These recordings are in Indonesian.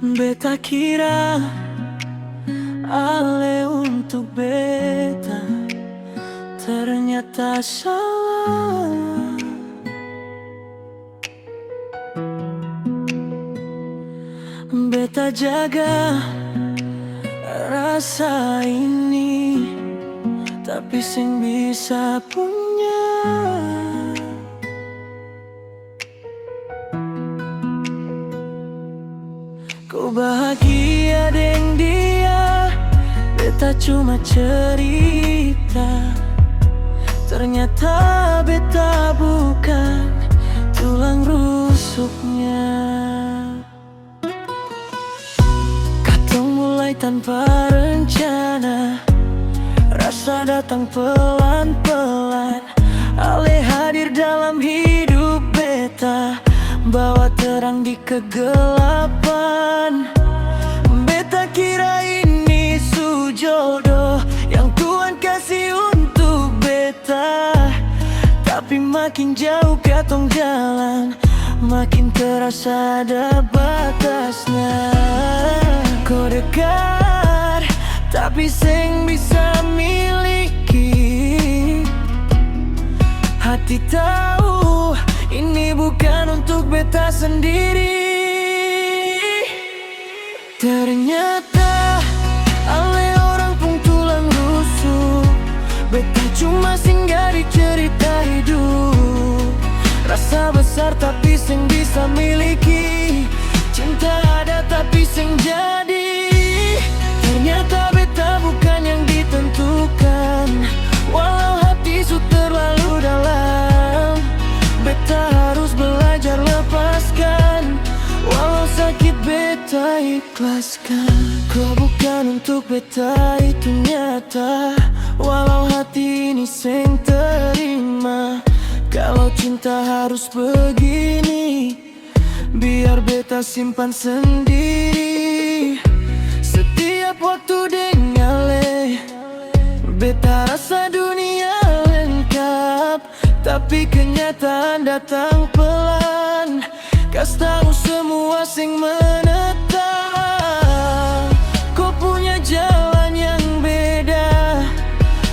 Beta kira ale untuk beta, ternyata salah. Beta jaga rasa ini, tapi sing bisa punya. Ku bahagia deng dia, beta cuma cerita. Ternyata beta bukan tulang rusuknya. Katong mulai tanpa rencana, rasa datang pelan-pelan. Ale hadir dalam hidup beta, bawa terang di kegelapan. Beta kira ini sujodoh yang Tuhan kasih untuk beta, tapi makin jauh katong jalan, makin terasa ada batasnya. Kau dekat, tapi seng bisa miliki. Hati tahu ini bukan untuk beta sendiri. Ternyata ale orang pun tulang rusuk, beta cuma singgah di cerita hidup. Rasa besar tapi seng bisa miliki, cinta ada tapi seng jadi. Ternyata beta bukan yang ditentukan, walau hati su terlalu dalam. Beta harus belajar lepaskan, walau sakit beta ikhlaskan. Kau bukan untuk beta itu nyata, walau hati ini seng terima. Kalau cinta harus begini, biar beta simpan sendiri. Setiap waktu dengan ale, beta rasa dunia lengkap, tapi kenyataan datang pelan. Kas tahu semua sing menetap. Kau punya jalan yang beda,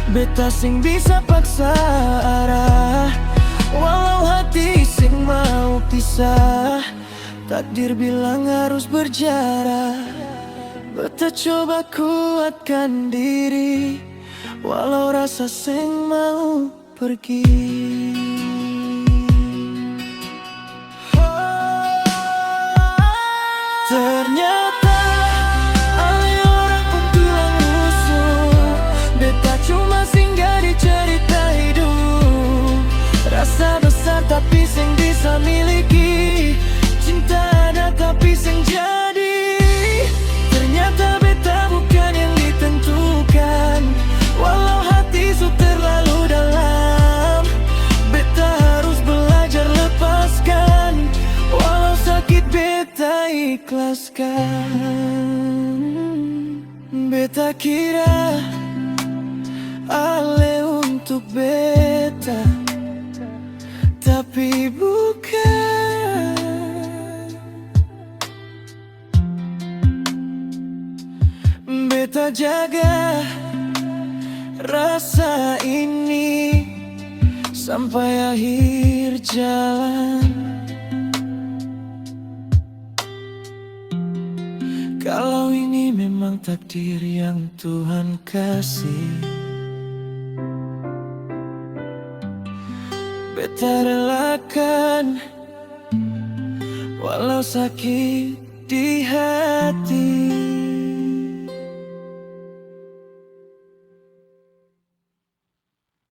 beta sing bisa paksa arah. Walau hati sing mau pisah, takdir bilang harus berjarak. Beta coba kuatkan diri, walau rasa sing mau pergi. Ternyata ale orang pun tulang rusuk, beta cuma singgah di cerita hidup. Rasa besar tapi seng bisa miliki, cinta ada tapi seng jadi. Ternyata beta bukan yang ditentukan, walau hati su terlalu dalam. Beta harus belajar lepaskan, walau sakit beta ikhlaskan. Beta kira ale untuk beta, tapi bukan. Beta jaga rasa ini sampai akhir jalan. Kalau ini memang takdir yang Tuhan kasih, beta relakan, walau sakit di hati.